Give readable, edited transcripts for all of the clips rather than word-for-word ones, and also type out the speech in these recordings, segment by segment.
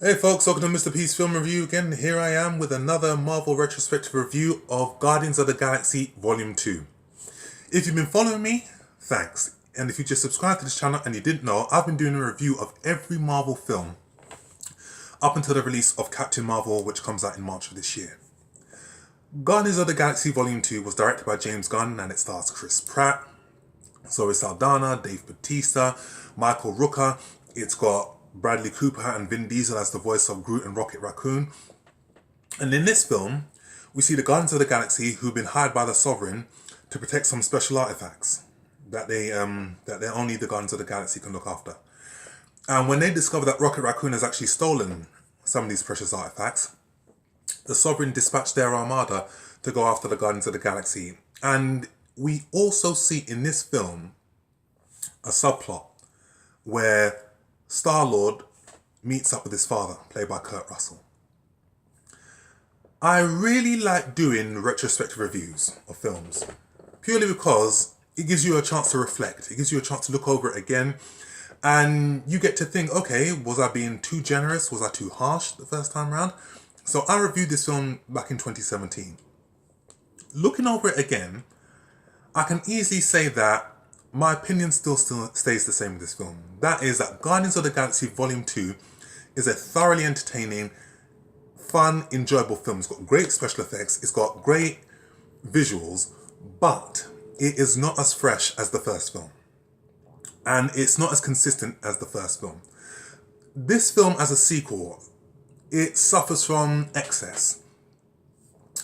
Hey folks, welcome to Mr. P's Film Review again. Here I am with another Marvel retrospective review of Guardians of the Galaxy Volume 2. If you've been following me, thanks. And if you just subscribed to this channel and you didn't know, I've been doing a review of every Marvel film up until the release of Captain Marvel, which comes out in March of this year. Guardians of the Galaxy Volume 2 was directed by James Gunn and it stars Chris Pratt, Zoe Saldana, Dave Bautista, Michael Rooker. It's got Bradley Cooper and Vin Diesel as the voice of Groot and Rocket Raccoon. And in this film, we see the Guardians of the Galaxy who've been hired by the Sovereign to protect some special artifacts that they're only the Guardians of the Galaxy can look after. And when they discover that Rocket Raccoon has actually stolen some of these precious artifacts, the Sovereign dispatched their armada to go after the Guardians of the Galaxy. And we also see in this film a subplot where Star-Lord meets up with his father, played by Kurt Russell. I really like doing retrospective reviews of films, purely because it gives you a chance to reflect. It gives you a chance to look over it again, and you get to think, okay, was I being too generous? Was I too harsh the first time around? So I reviewed this film back in 2017. Looking over it again, I can easily say that my opinion still stays the same with this film. That is that Guardians of the Galaxy Volume 2 is a thoroughly entertaining, fun, enjoyable film. It's got great special effects, it's got great visuals, but it is not as fresh as the first film. And it's not as consistent as the first film. This film as a sequel, it suffers from excess.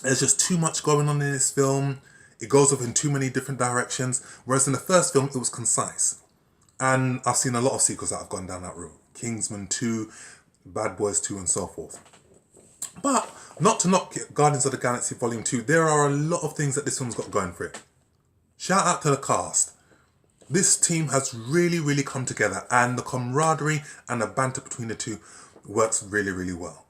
There's just too much going on in this film. It goes off in too many different directions, whereas in the first film, it was concise. And I've seen a lot of sequels that have gone down that route. Kingsman 2, Bad Boys 2, and so forth. But not to knock Guardians of the Galaxy Volume 2, there are a lot of things that this film's got going for it. Shout out to the cast. This team has really come together, and the camaraderie and the banter between the two works really well.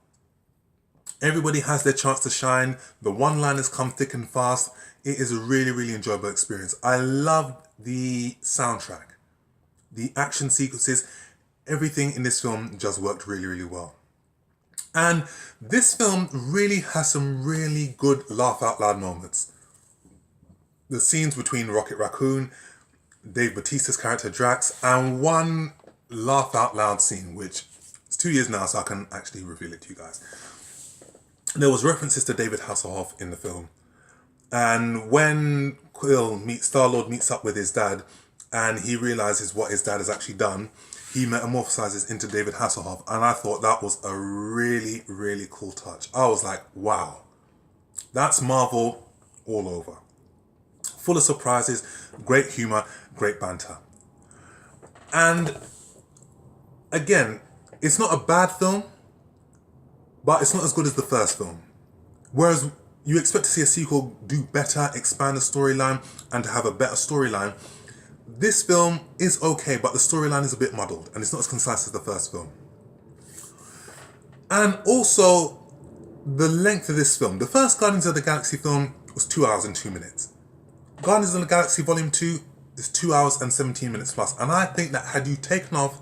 Everybody has their chance to shine. The one-liners come thick and fast. It is a really enjoyable experience. I love the soundtrack. The action sequences, everything in this film just worked really well. And this film really has some really good laugh out loud moments. The scenes between Rocket Raccoon, Dave Bautista's character Drax, and one laugh out loud scene, which it's 2 years now, so I can actually reveal it to you guys. There was references to David Hasselhoff in the film. And when Quill Star-Lord meets up with his dad and he realizes what his dad has actually done, he metamorphosizes into David Hasselhoff. And I thought that was a really cool touch. I was like, wow, that's Marvel all over. Full of surprises, great humor, great banter. And again, it's not a bad film, but it's not as good as the first film. Whereas you expect to see a sequel do better, expand the storyline, and to have a better storyline. This film is okay, but the storyline is a bit muddled, and it's not as concise as the first film. And also, the length of this film. The first Guardians of the Galaxy film was 2 hours and 2 minutes. Guardians of the Galaxy Volume 2 is 2 hours and 17 minutes plus. And I think that had you taken off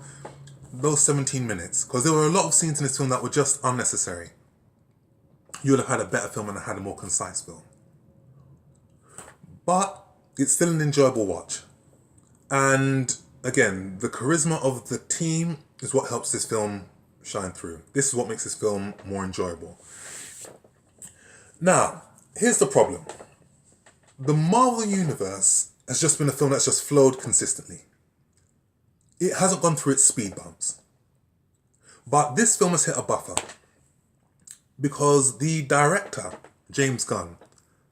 those 17 minutes, because there were a lot of scenes in this film that were just unnecessary, you would have had a better film and had a more concise film. But it's still an enjoyable watch. And again, the charisma of the team is what helps this film shine through. This is what makes this film more enjoyable. Now, here's the problem. The Marvel Universe has just been a film that's just flowed consistently. It hasn't gone through its speed bumps. But this film has hit a buffer, because the director, James Gunn,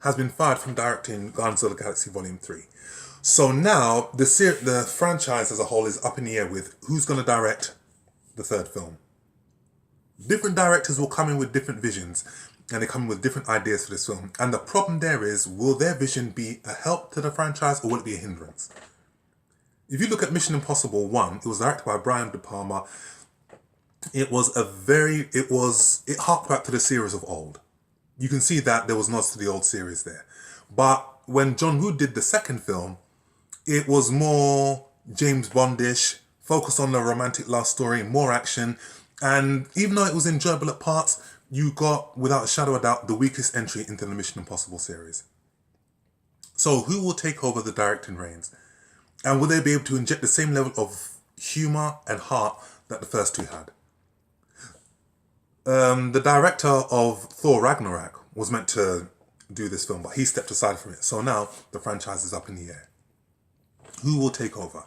has been fired from directing Guardians of the Galaxy Volume 3. So now the franchise as a whole is up in the air with who's going to direct the third film. Different directors will come in with different visions, and they come in with different ideas for this film. And the problem there is, will their vision be a help to the franchise or will it be a hindrance? If you look at Mission Impossible 1, it was directed by Brian De Palma. It harked back to the series of old. You can see that there was nods to the old series there. But when John Woo did the second film, it was more James Bondish, focused on the romantic love story, more action. And even though it was enjoyable at parts, you got, without a shadow of a doubt, the weakest entry into the Mission Impossible series. So who will take over the directing reins? And will they be able to inject the same level of humour and heart that the first two had? The director of Thor Ragnarok was meant to do this film, but he stepped aside from it. So now the franchise is up in the air. Who will take over?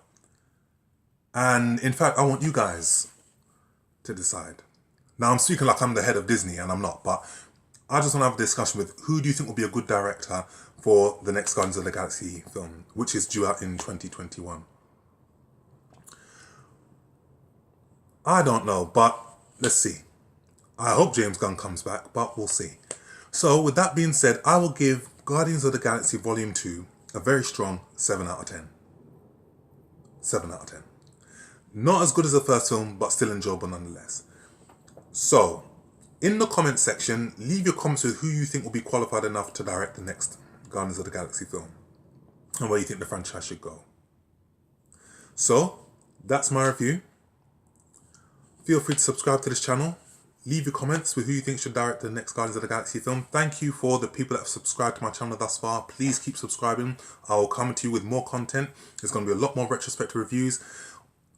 And in fact, I want you guys to decide. Now I'm speaking like I'm the head of Disney, and I'm not, but I just want to have a discussion with who do you think will be a good director for the next Guardians of the Galaxy film, which is due out in 2021. I don't know, but let's see. I hope James Gunn comes back, but we'll see. So with that being said, I will give Guardians of the Galaxy Volume 2 a very strong 7 out of 10. 7 out of 10. Not as good as the first film, but still enjoyable nonetheless. So, in the comments section, leave your comments with who you think will be qualified enough to direct the next Guardians of the Galaxy film, and where you think the franchise should go. So, that's my review. Feel free to subscribe to this channel. Leave your comments with who you think should direct the next Guardians of the Galaxy film. Thank you for the people that have subscribed to my channel thus far. Please keep subscribing. I will come to you with more content. There's going to be a lot more retrospective reviews,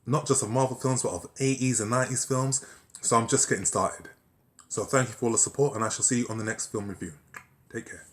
not just of Marvel films, but of 80s and 90s films. So I'm just getting started. So thank you for all the support, and I shall see you on the next film review. Take care.